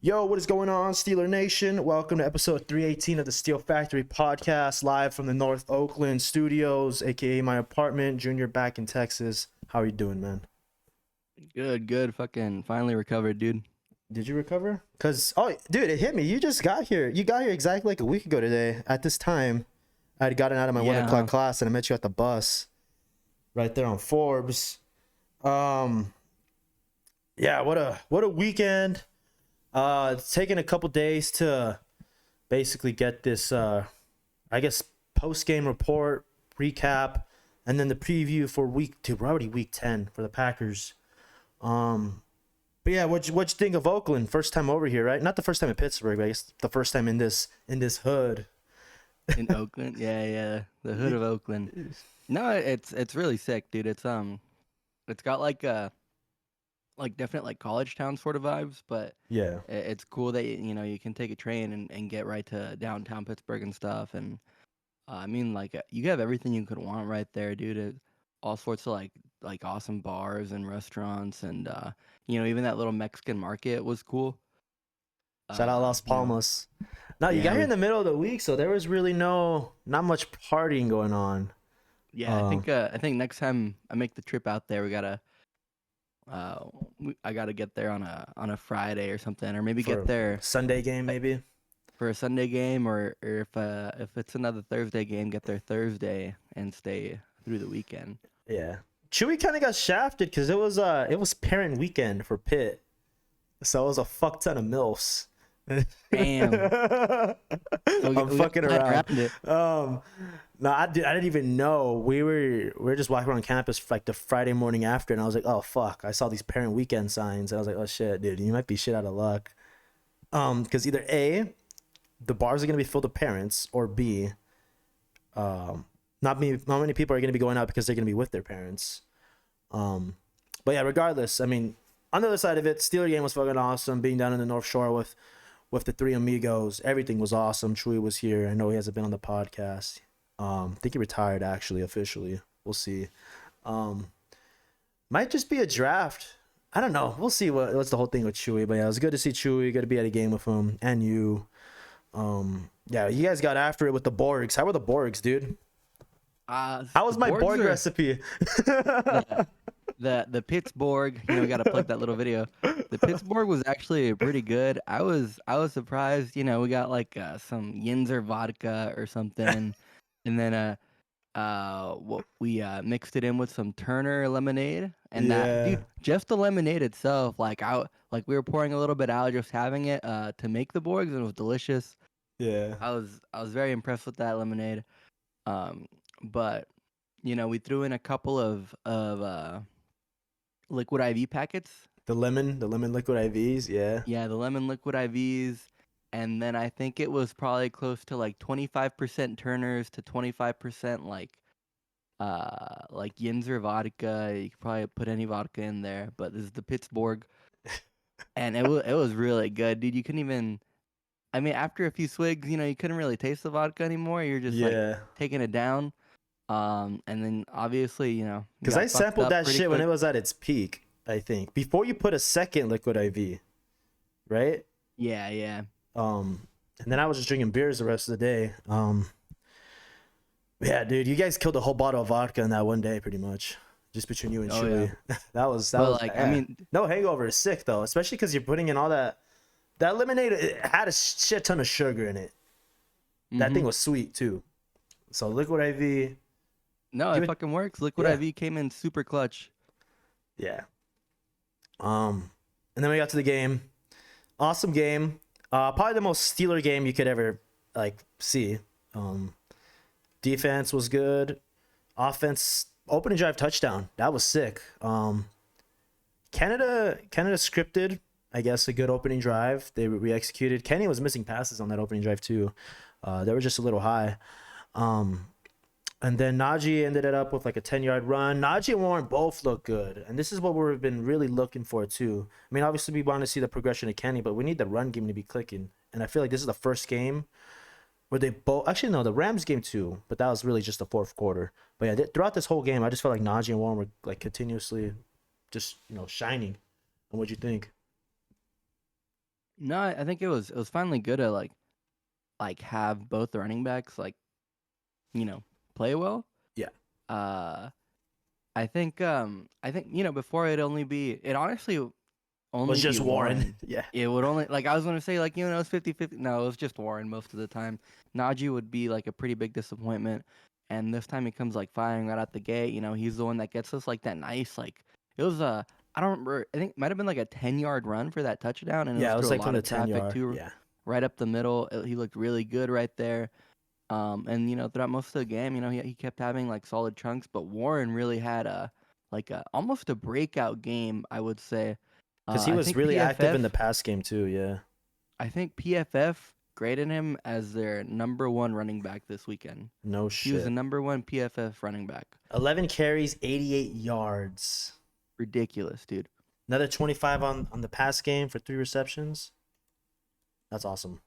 Yo, what is going on, Steeler Nation? Welcome to episode 318 of the Steel Factory podcast, live from the North Oakland studios, aka my apartment. Junior back in Texas. How are you doing, man? Good. Fucking finally recovered, dude. Did you recover? Dude, it hit me. You just got here. You got here exactly like a week ago today. At this time, I had gotten out of my 1 o'clock class and I met you at the bus right there on Forbes. Yeah, what a weekend. It's taken a couple days to basically get this, I guess, post-game report, recap, and then the preview for week 2. We're already week 10 for the Packers. But yeah, what'd you think of Oakland? First time over here, right? Not the first time in Pittsburgh, but I guess the first time in this hood. In Oakland, yeah, the hood of Oakland. No, it's really sick, dude. It's got like definite like college town sort of vibes, but Yeah. it's cool that you can take a train and get right to downtown Pittsburgh and stuff. And I mean, like you have everything you could want right there, dude. All sorts of like awesome bars and restaurants, and even that little Mexican market was cool. Shout out Las Palmas. No, you got here in the middle of the week, so there was really not much partying going on. Yeah, I think next time I make the trip out there, I gotta get there on a Friday or something, or maybe get there Sunday game maybe for a Sunday game, or if it's another Thursday game, get there Thursday and stay through the weekend. Yeah, Chewy kind of got shafted because it was parent weekend for Pitt, so it was a fuck ton of milfs. Damn. I'm fucking around. No, I didn't even know. We were just walking around campus for like the Friday morning after, and I was like, oh fuck, I saw these parent weekend signs, and I was like, oh shit, dude, you might be shit out of luck. Because either A, the bars are gonna be filled with parents, or B, not many people are gonna be going out because they're gonna be with their parents. But yeah, regardless, I mean, on the other side of it, Steeler game was fucking awesome. Being down in the North Shore with the three amigos, everything was awesome. Chewy was here. I know he hasn't been on the podcast. I think he retired actually officially. We'll see. Might just be a draft. I don't know. We'll see what's the whole thing with Chewy. But yeah, it was good to see Chewy. Good to be at a game with him and you. Yeah, you guys got after it with the Borgs. How were the Borgs, dude? How was my Borg recipe? The Pittsburgh, we gotta plug that little video. The Pittsburgh was actually pretty good. I was surprised. We got like some Yinzer vodka or something, and then we mixed it in with some Turner lemonade, and that, dude, just the lemonade itself, like we were pouring a little bit out, just having it to make the Borgs, and it was delicious. Yeah, I was very impressed with that lemonade. But we threw in a couple of liquid IV packets. The lemon liquid IVs, yeah. Yeah, the lemon liquid IVs, and then I think it was probably close to like 25% Turners to 25% like Yinzer vodka. You could probably put any vodka in there, but this is the Pittsburgh, and it was really good, dude. You couldn't even. I mean, after a few swigs, you couldn't really taste the vodka anymore. You're just like taking it down. And then obviously, because I sampled that shit when it was at its peak, I think, before you put a second liquid IV, right? Yeah. And then I was just drinking beers the rest of the day. Yeah, dude, you guys killed a whole bottle of vodka in that one day, pretty much, just between you and Chewy. Yeah. that was like, I mean, no hangover is sick though, especially because you're putting in all that lemonade. It had a shit ton of sugar in it. That thing was sweet too. So liquid IV. No, it fucking works. Liquid IV came in super clutch. Yeah. And then we got to the game. Awesome game. Probably the most Steeler game you could ever see. Defense was good. Offense, opening drive touchdown. That was sick. Canada scripted, I guess, a good opening drive. They re-executed. Kenny was missing passes on that opening drive too. They were just a little high. And then Najee ended it up with like a 10-yard run. Najee and Warren both look good. And this is what we've been really looking for too. I mean, obviously we want to see the progression of Kenny, but we need the run game to be clicking. And I feel like this is the first game where they both... Actually, no, the Rams game too. But that was really just the fourth quarter. But yeah, throughout this whole game, I just felt like Najee and Warren were like continuously just, shining. And what'd you think? No, I think it was finally good to have both the running backs play well. Yeah. Uh, I think before it honestly only Was be just Warren. Warren. Yeah. It would only I was gonna say it's 50-50. No, it was just Warren most of the time. Najee would be like a pretty big disappointment, and this time he comes firing right out the gate. He's the one that gets us that nice it was I don't remember. I think it might have been a 10-yard run for that touchdown, and it Yeah, was it was through a from lot the of 10 traffic yard. too, Yeah. right up the middle. He looked really good right there. And throughout most of the game, he kept having solid chunks, but Warren really had almost a breakout game, I would say. Because he I was think really active in the PFF pass game too. Yeah. I think PFF graded him as their number one running back this weekend. No He was the shit. number one PFF running back. 11 carries, 88 yards. Ridiculous, dude. Another 25 on the pass game for 3 receptions. That's awesome.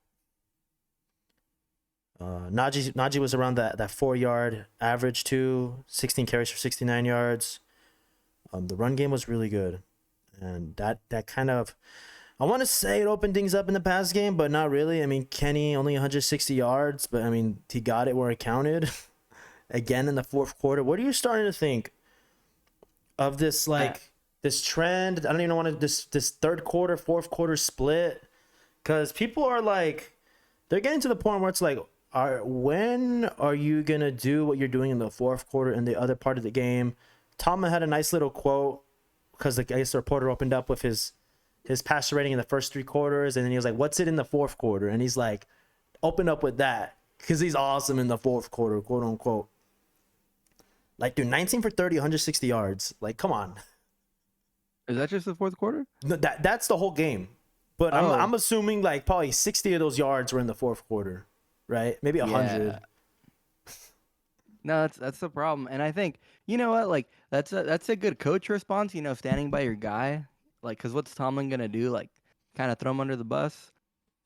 Najee was around that 4-yard average too. 16 carries for 69 yards. The run game was really good, and that kind of, I want to say it opened things up in the pass game, but not really. I mean, Kenny only 160 yards, but I mean he got it where it counted. Again in the fourth quarter. What are you starting to think of this this trend? I don't even want to this third quarter, fourth quarter split, because people are they're getting to the point where it's when are you gonna do what you're doing in the fourth quarter in the other part of the game? Tomlin had a nice little quote because I guess the reporter opened up with his passer rating in the first 3 quarters, and then he was like, "What's it in the fourth quarter?" And he's like, "Open up with that because he's awesome in the fourth quarter, quote unquote." Dude, 19 for 30, 160 yards. Come on. Is that just the fourth quarter? No, that's the whole game. But I'm assuming probably 60 of those yards were in the fourth quarter, right? Maybe 100. Yeah. No, that's the problem. And I think, you know what, that's a good coach response, standing by your guy. Because what's Tomlin going to do? Kind of throw him under the bus?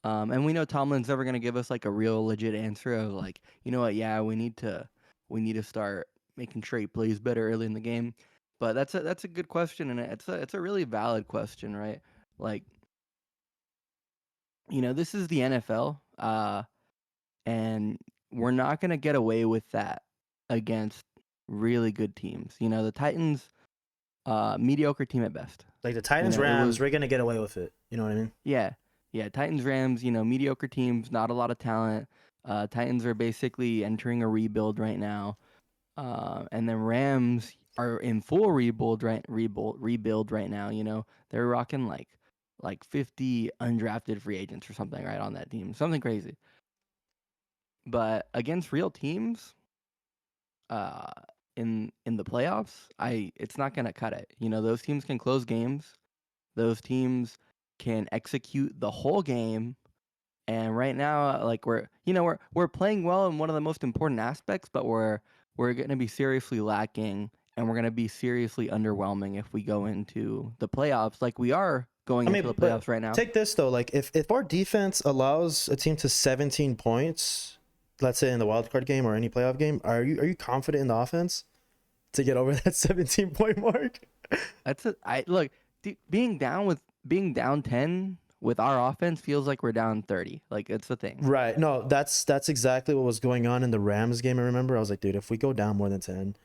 And we know Tomlin's never going to give us a real legit answer of you know what, yeah, we need to start making sure he plays better early in the game. But that's a good question, and it's a really valid question, right? This is the NFL, and we're not going to get away with that against really good teams. The Titans, mediocre team at best. The Titans, Rams, we're going to get away with it. You know what I mean? Yeah. Titans, Rams, mediocre teams, not a lot of talent. Titans are basically entering a rebuild right now. And then Rams are in full rebuild right now. They're rocking like 50 undrafted free agents or something right on that team. Something crazy. But against real teams, in the playoffs, it's not gonna cut it. Those teams can close games. Those teams can execute the whole game. And right now, we're playing well in one of the most important aspects, but we're going to be seriously lacking, and we're going to be seriously underwhelming if we go into the playoffs like we are going into the playoffs right now. Take this though, if our defense allows a team to 17 points, let's say in the wild card game or any playoff game, are you confident in the offense to get over that 17-point mark? Being down 10 with our offense feels like we're down 30. It's the thing. Right. No, that's exactly what was going on in the Rams game. I remember I was like, dude, if we go down more than 10,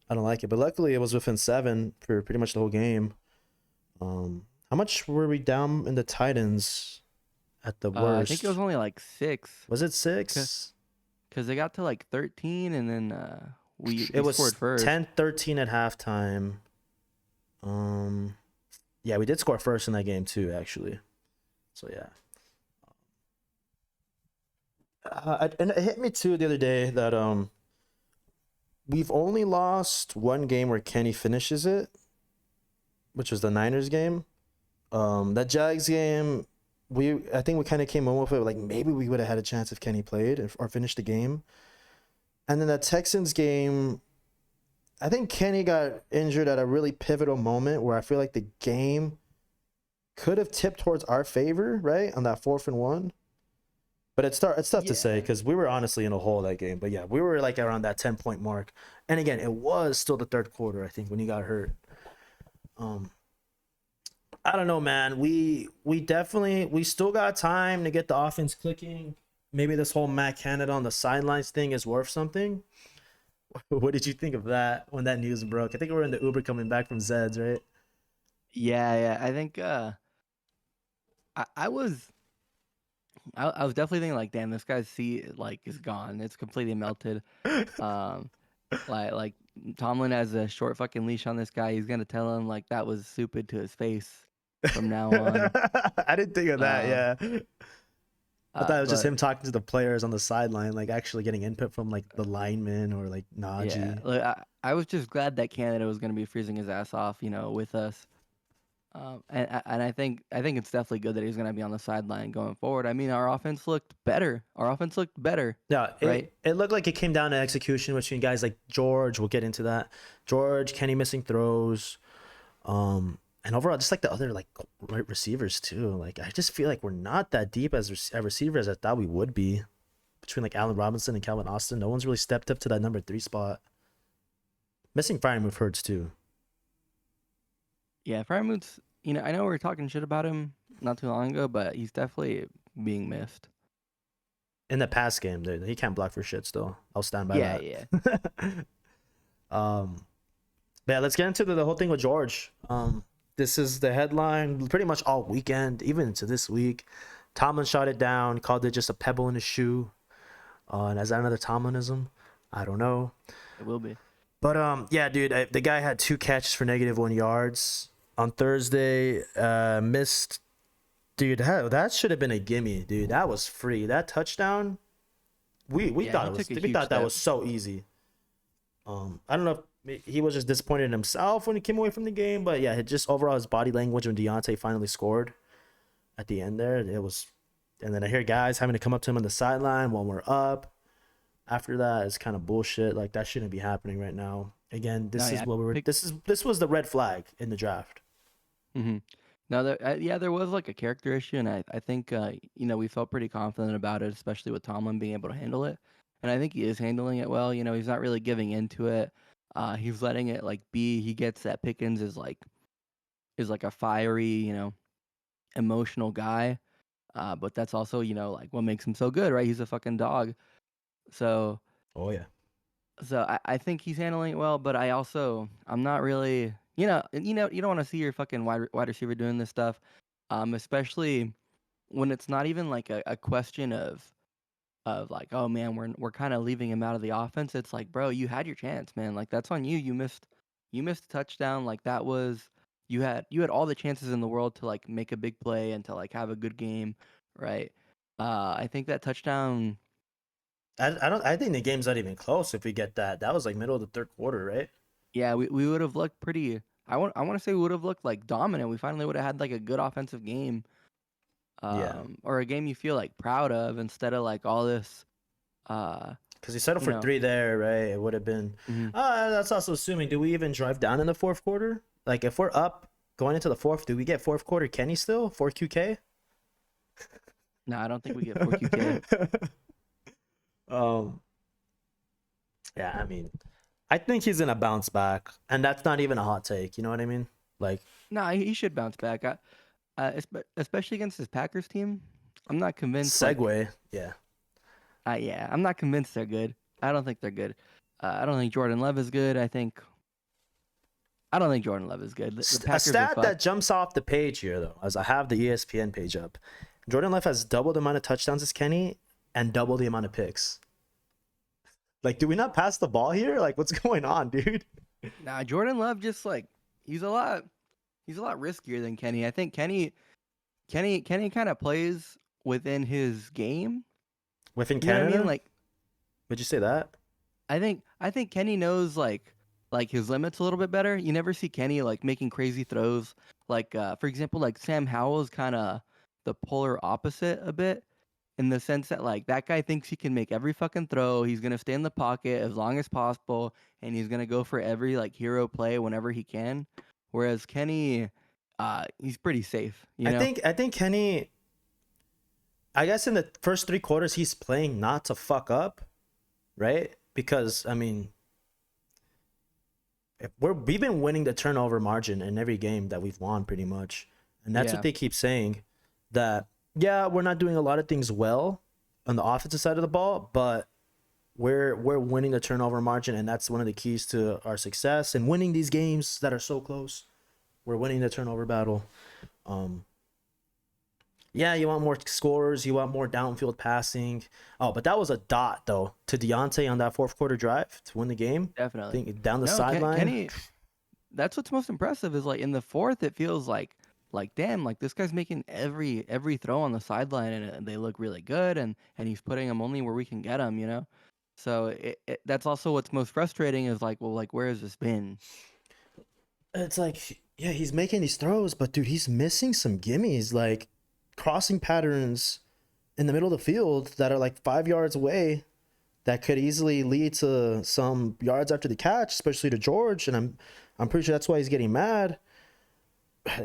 I don't like it. But luckily it was within 7 for pretty much the whole game. How much were we down in the Titans at the worst? I think it was only 6. Was it 6? Because they got to 13, and then we was scored first. 10-13 at halftime. Yeah, we did score first in that game too, actually. So yeah. And it hit me too the other day that we've only lost one game where Kenny finishes it, which was the Niners game. That Jags game, I think we kind of came home with it maybe we would have had a chance if Kenny played or finished the game. And then that Texans game, I think Kenny got injured at a really pivotal moment where I feel like the game could have tipped towards our favor, right, on that 4th and 1. But it's tough to say because we were honestly in a hole that game. But yeah, we were around that 10-point mark. And again, it was still the third quarter, I think, when he got hurt. I don't know, man. We still got time to get the offense clicking. Maybe this whole Matt Canada on the sidelines thing is worth something. What did you think of that when that news broke? I think we were in the Uber coming back from Zed's, right? Yeah, I think I was I was definitely thinking like, damn, this guy's seat like is gone. It's completely melted. Um, like Tomlin has a short fucking leash on this guy. He's gonna tell him like that was stupid to his face from now on. I didn't think of that. Um, Yeah, I thought it was just but him talking to the players on the sideline, like actually getting input from like the linemen or like yeah, Najee. like, I was just glad that Canada was gonna be freezing his ass off, with us. And I think it's definitely good that he's gonna be on the sideline going forward. I mean, our offense looked better. Yeah, Right? it looked like it came down to execution between guys like George. We'll get into that. George, Kenny missing throws, and overall just like the other like right receivers too. Like I just feel like we're not that deep as a receiver as I thought we would be. Between like Allen Robinson and Calvin Austin, no one's really stepped up to that number 3 spot. Missing fire move hurts too. Yeah, Fryermuth's. I know we were talking shit about him not too long ago, but he's definitely being missed. In the pass game, he can't block for shit still. I'll stand by Yeah, that. yeah. um but yeah, let's get into the whole thing with George. This is the headline pretty much all weekend, even into this week. Tomlin shot it down, called it just a pebble in his shoe. And is that another Tomlinism? I don't know. It will be. But yeah, dude, the guy had 2 catches for -1 yards on Thursday. Missed, dude. That should have been a gimme, dude. That was free. That touchdown, we Yeah, thought he it was. took a We huge thought that step. was so easy. I don't know if he was just disappointed in himself when he came away from the game, but yeah, just overall his body language when Deontay finally scored at the end there, it was. And then I hear guys having to come up to him on the sideline while we're up. After that, it's kind of bullshit. Like that shouldn't be happening right now. Again, No, this is yeah. what we were. This was the red flag in the draft. Mm-hmm. No, there was like a character issue, and I think we felt pretty confident about it, especially with Tomlin being able to handle it, and I think he is handling it well. He's not really giving into it. He's letting it like be. He gets that Pickens is like a fiery, emotional guy. But that's also like what makes him so good, right? He's a fucking dog. So Oh yeah. I think he's handling it well, but I'm not really you don't want to see your fucking wide receiver doing this stuff, especially when it's not even like a question of like, oh man, we're kind of leaving him out of the offense. It's like, bro, you had your chance, man. Like that's on you. You missed a touchdown. Like that was you had all the chances in the world to like make a big play and to like have a good game, right? I think that touchdown. I don't. I think the game's not even close. If we get that, that was like middle of the third quarter, right? Yeah, we would have looked pretty. I want to say we would have looked like dominant. We finally would have had like a good offensive game, Yeah. or a game you feel like proud of instead of like all this. Because he settled You for know, 3 there, right? It would have been. mhm. That's also assuming. Do we even drive down in the fourth quarter? Like if we're up going into the fourth, do we get fourth quarter Kenny still 4QK? No, I don't think we get 4QK. um. Yeah, I mean, I think he's gonna bounce back, and that's not even a hot take. You know what I mean? Like No, he should bounce back. Especially against this Packers team. I'm not convinced. Like, segue. Yeah. yeah, I'm not convinced they're good. I don't think they're good. I don't think Jordan Love is good. I don't think Jordan Love is good. The A Packers are stat that fucked. jumps off the page here, though, as I have the ESPN page up, Jordan Love has double the amount of touchdowns as Kenny and double the amount of picks. Like, do we not pass the ball here? Like, what's going on, dude? Nah, Jordan Love just like he's a lot riskier than Kenny. I think Kenny kind of plays within his game. Within You know what I mean? Canada? Like Would you say that? I think Kenny knows like his limits a little bit better. You never see Kenny like making crazy throws. Like for example, like Sam Howell is kind of the polar opposite a bit in the sense that like that guy thinks he can make every fucking throw. He's gonna stay in the pocket as long as possible, and he's gonna go for every like hero play whenever he can. Whereas Kenny, he's pretty safe. I think Kenny. I guess in the first 3 quarters he's playing not to fuck up, right? Because I mean, if we've been winning the turnover margin in every game that we've won pretty much, And that's what they keep saying, that, yeah, we're not doing a lot of things well on the offensive side of the ball, but we're winning the turnover margin, and that's one of the keys to our success and winning these games that are so close. We're winning the turnover battle. Yeah, you want more scorers, you want more downfield passing. Oh, but that was a dot though to Deontay on that fourth quarter drive to win the game. Definitely. Down the sideline. Kenny, that's what's most impressive is like in the fourth, it feels like damn, like this guy's making every throw on the sideline, and they look really good, and he's putting them only where we can get them, you know. So that's also what's most frustrating is like, well, like where has this been? It's like, yeah, he's making these throws, but dude, he's missing some gimmies, like crossing patterns in the middle of the field that are like 5 yards away that could easily lead to some yards after the catch, especially to George. And I'm pretty sure that's why he's getting mad.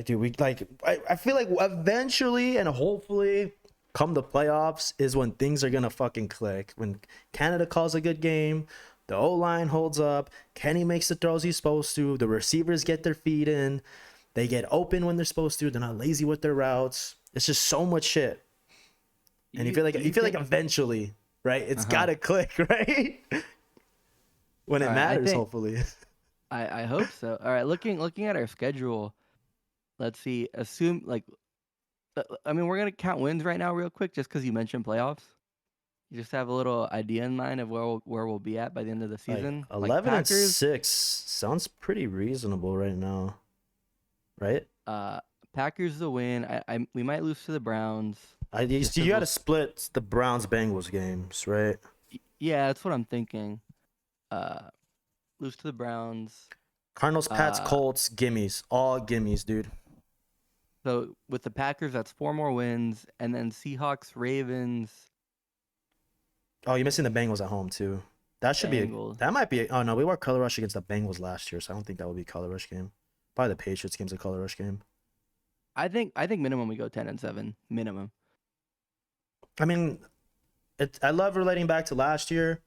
Dude, I feel like eventually and hopefully come the playoffs is when things are gonna fucking click. When Canada calls a good game, the O-line holds up, Kenny makes the throws he's supposed to, the receivers get their feet in, they get open when they're supposed to, they're not lazy with their routes. It's just so much shit. And you feel like eventually, right? It's gotta click, right? When it matters, hopefully. I hope so. All right, looking at our schedule, let's see. Assume like, I mean, we're gonna count wins right now, real quick, just because you mentioned playoffs. You just have a little idea in mind of where we'll be at by the end of the season. Like 11-6 sounds pretty reasonable right now, right? Packers the win. We might lose to the Browns. You got to split the Browns-Bengals games, right? Yeah, that's what I'm thinking. Lose to the Browns. Cardinals, Pats, Colts, gimmies. All gimmies, dude. So with the Packers, that's 4 more wins. And then Seahawks, Ravens. Oh, you're missing the Bengals at home, too. That should that might be. Oh, no, we were color rush against the Bengals last year, so I don't think that would be a color rush game. Probably the Patriots game's a color rush game. I think minimum we go 10-7 minimum. I mean, I love relating back to last year.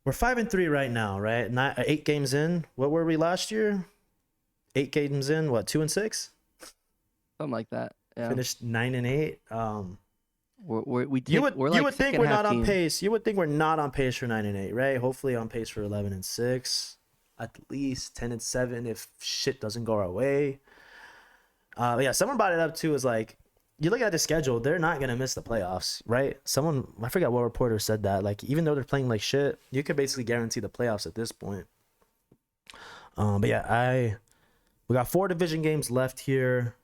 We're 5-3 right now, right? 8 games in. What were we last year? 8 games in. What, 2-6? Something like that. Yeah. Finished 9-8. You would think we're not on pace. You would think we're not on pace for 9-8, right? Hopefully on pace for 11-6, at least 10-7 if shit doesn't go our way. Yeah, someone brought it up too. Is like, you look at the schedule, they're not gonna miss the playoffs, right? I forgot what reporter said that. Like, even though they're playing like shit, you could basically guarantee the playoffs at this point. But yeah, we got 4 division games left here.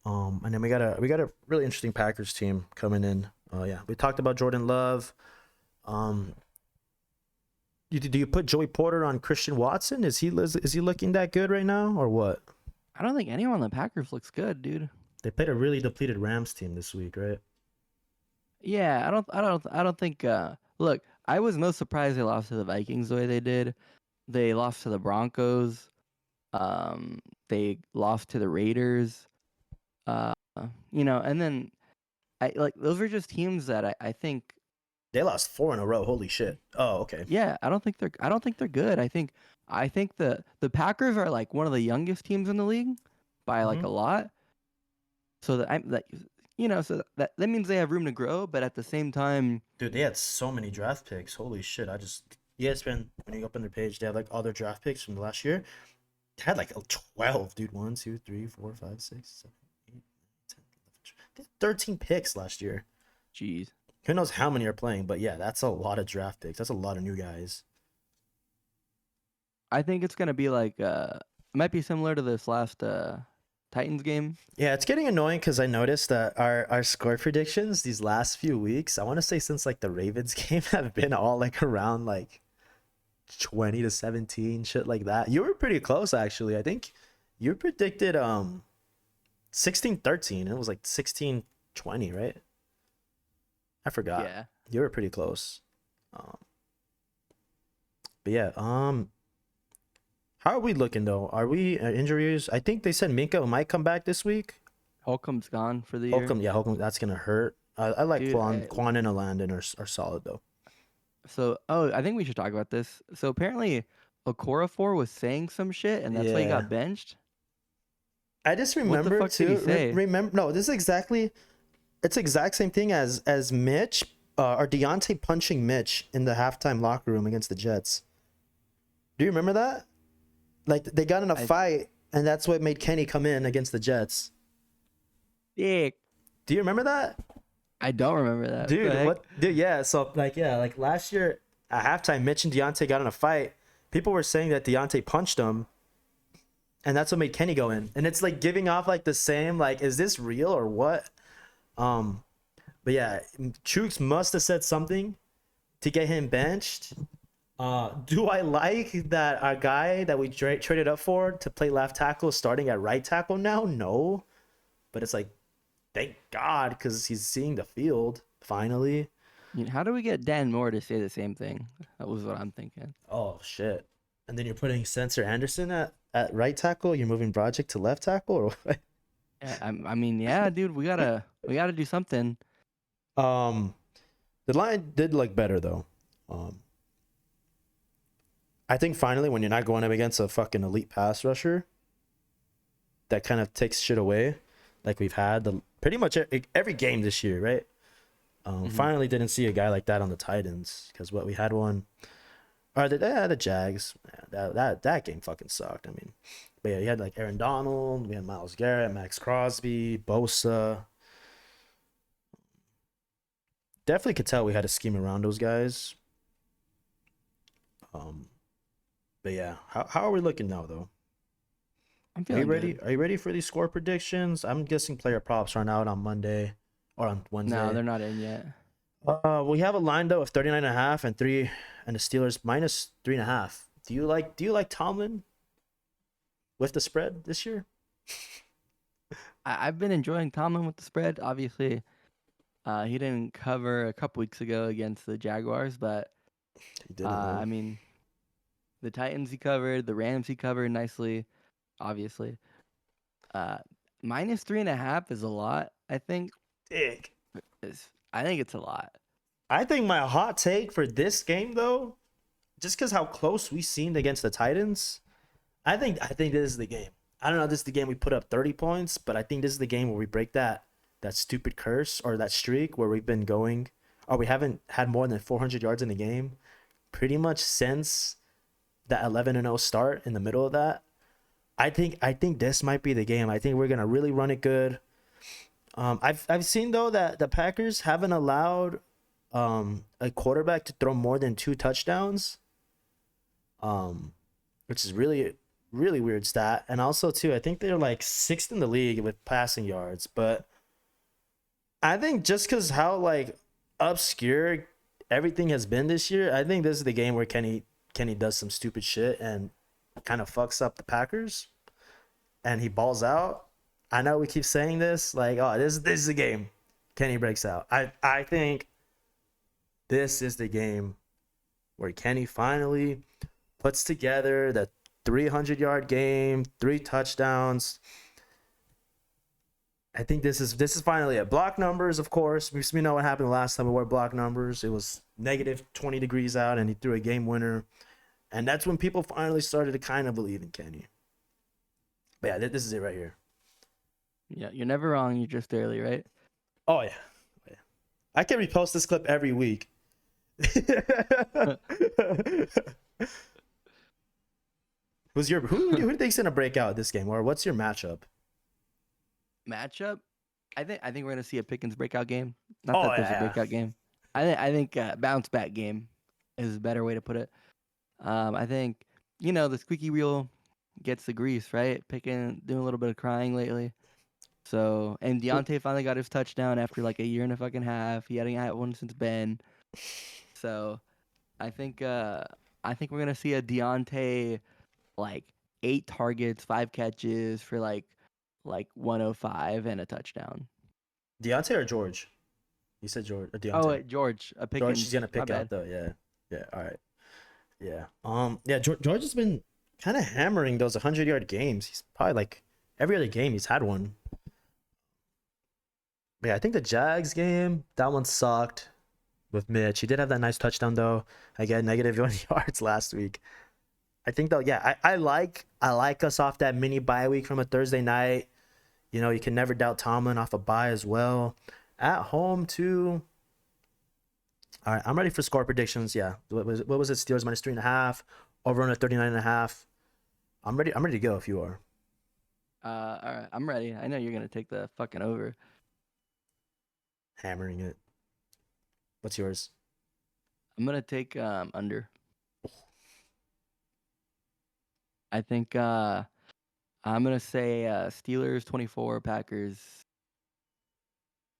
And then we got a really interesting Packers team coming in. Yeah, we talked about Jordan Love. Do you put Joey Porter on Christian Watson? Is he looking that good right now, or what? I don't think anyone on the Packers looks good, dude. They played a really depleted Rams team this week, right? Yeah, I don't think. Look, I was most surprised they lost to the Vikings the way they did. They lost to the Broncos. They lost to the Raiders. And then those were just teams that I think they lost 4 in a row. Holy shit! Oh, okay. Yeah, I don't think they're good. I think the Packers are like one of the youngest teams in the league by like a lot. So that means they have room to grow, but at the same time, dude, they had so many draft picks. Holy shit! ESPN, when you open their page, they have like all their draft picks from the last year. They had like 12, dude. 1, 2, 3, 4, 5, 6, 7, 8, 9, 10, 11, 12. 13 picks last year. Jeez. Who knows how many are playing, but yeah, that's a lot of draft picks. That's a lot of new guys. I think it's gonna be like it might be similar to this last Titans game. Yeah, it's getting annoying because I noticed that our score predictions these last few weeks, I want to say since like the Ravens game, have been all like around like 20-17, shit like that. You were pretty close actually. I think you predicted 16-13. It was like 16-20, right? I forgot. Yeah. You were pretty close. But yeah, how are we looking though? Are we injuries? I think they said Minka might come back this week. Holcomb's gone for the year. Holcomb, that's gonna hurt. I like Quan and Landon are solid though. So, I think we should talk about this. So apparently, Okorafor was saying some shit, and that's why he got benched. I just What the remember fuck did he too. say? Remember, no, this is exactly. It's the exact same thing as Mitch or Deontay punching Mitch in the halftime locker room against the Jets. Do you remember that? Like they got in a I fight, and that's what made Kenny come in against the Jets. Dick. Do you remember that? I don't remember that. What the Dude, heck? what? Dude, yeah. So like last year at halftime, Mitch and Deontay got in a fight. People were saying that Deontay punched him, and that's what made Kenny go in. And it's like giving off like the same like, is this real or what? Um, but yeah, Chooks must have said something to get him benched. Do I like that our guy that we traded up for to play left tackle is starting at right tackle now? No, but it's like, thank God, because he's seeing the field finally. How do we get Dan Moore to say the same thing? That was what I'm thinking. Oh shit! And then you're putting Spencer Anderson at right tackle. You're moving Broderick to left tackle, or what? Yeah, I mean, yeah, dude, we gotta do something. Um, the line did look better though. I think finally when you're not going up against a fucking elite pass rusher, that kind of takes shit away, like we've had pretty much every game this year, right? Finally didn't see a guy like that on the Titans because what we had one, or the Jags. Yeah, that game fucking sucked. I mean, but yeah, you had like Aaron Donald, we had Myles Garrett, Max Crosby, Bosa. Definitely could tell we had a scheme around those guys. But yeah, how are we looking now though? I'm Are you feeling ready? good. Are you ready for these score predictions? I'm guessing player props run out on Monday or on Wednesday. No, they're not in yet. We have a line though of 39.5 and the Steelers minus 3.5. Do you like Tomlin with the spread this year? I've been enjoying Tomlin with the spread. Obviously, he didn't cover a couple weeks ago against the Jaguars, but He didn't. I mean, the Titans he covered, the Rams he covered nicely, obviously. Minus 3.5 is a lot, I think. Dick. I think it's a lot. I think my hot take for this game though, just because how close we seemed against the Titans, I think this is the game. I don't know, this is the game we put up 30 points, but I think this is the game where we break that stupid curse or that streak where we've been going, or we haven't had more than 400 yards in the game pretty much since that 11-0 start in the middle of that. I think this might be the game. I think we're gonna really run it good. I've seen though that the Packers haven't allowed a quarterback to throw more than 2 touchdowns, which is really weird stat. And also too, I think they're like 6th in the league with passing yards. But I think just because how like obscure everything has been this year, I think this is the game where Kenny does some stupid shit and kind of fucks up the Packers, and he balls out. I know we keep saying this, like, oh, this is the game Kenny breaks out. I think this is the game where Kenny finally puts together the 300-yard game, 3 touchdowns. I think this is finally it. Block numbers, of course. We know what happened last time we wore block numbers. It was negative 20 degrees out, and he threw a game winner. And that's when people finally started to kind of believe in Kenny. But yeah, this is it right here. Yeah, you're never wrong. You're just early, right? Oh yeah. I can repost this clip every week. who do you think's gonna break out this game, or what's your matchup? Matchup? I think we're gonna see a Pickens breakout game. Not that there's a breakout game. I think bounce back game is a better way to put it. I think the squeaky wheel gets the grease, right? Pickens doing a little bit of crying lately. So, and Deontay finally got his touchdown after like a year and a fucking half. He hadn't had one since Ben. So, I think we're gonna see a Deontay like 8 targets, 5 catches for like 105 and a touchdown. Deontay or George? You said George or Deontay? Oh, wait, George. A Pickens. George, he's gonna pick out though. Yeah. All right. Yeah. Yeah. George has been kind of hammering those 100-yard games. He's probably like every other game he's had one. Yeah, I think the Jags game, that one sucked with Mitch. He did have that nice touchdown though. Again, negative 20 yards last week. I think though, yeah, I like us off that mini bye week from a Thursday night. You know, you can never doubt Tomlin off a bye as well. At home too. All right, I'm ready for score predictions. Yeah, what was it? Steelers minus 3.5, over under 39.5. I'm ready. I'm ready to go if you are. All right, I'm ready. I know you're gonna take the fucking over. Hammering it. What's yours? I'm gonna take under. I think I'm gonna say Steelers 24, Packers.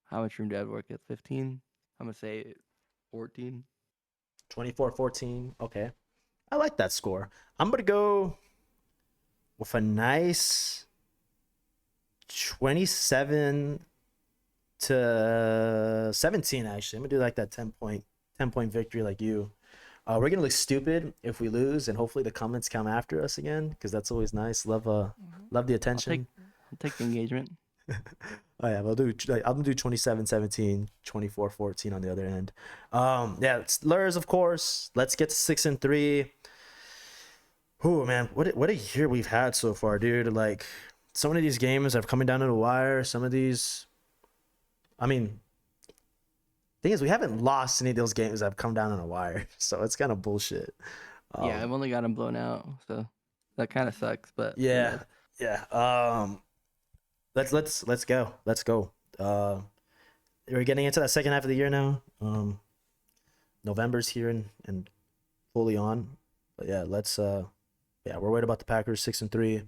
How much room do I have to work at? 15. I'm gonna say 14. 24-14. Okay, I like that score. I'm gonna go with a nice 27 to 17. Actually, I'm gonna do like that 10 point victory like you. We're gonna look stupid if we lose, and hopefully the comments come after us again, because that's always nice. Love the attention. I'll take the engagement. Oh yeah, I'm gonna do 27-17, 24-14 on the other end. Yeah, it's Lurs, of course. Let's get to 6-3. Oh man, what a year we've had so far, dude. Like, so many of these games are coming down to the wire. Some of these, I mean, thing is, we haven't lost any of those games that have come down on a wire, so it's kind of bullshit. Yeah, I've only got them blown out, so that kind of sucks. But yeah, yeah. Let's go. Let's go. We're getting into that second half of the year now. November's here and fully on. But yeah, we're worried about the Packers 6-3.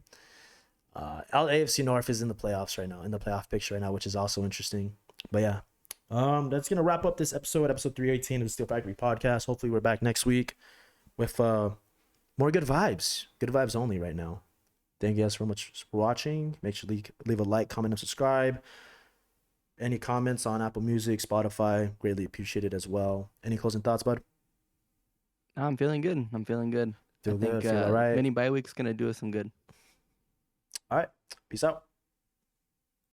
AFC North is in the playoffs right now, in the playoff picture right now, which is also interesting. But yeah, that's gonna wrap up this episode 318 of the Steel Factory Podcast. Hopefully, we're back next week with more good vibes only right now. Thank you guys so much for watching. Make sure to leave a like, comment, and subscribe. Any comments on Apple Music, Spotify, greatly appreciated as well. Any closing thoughts, bud? I'm feeling good. Feel good. Feel all right. Mini bye week's gonna do us some good. All right. Peace out.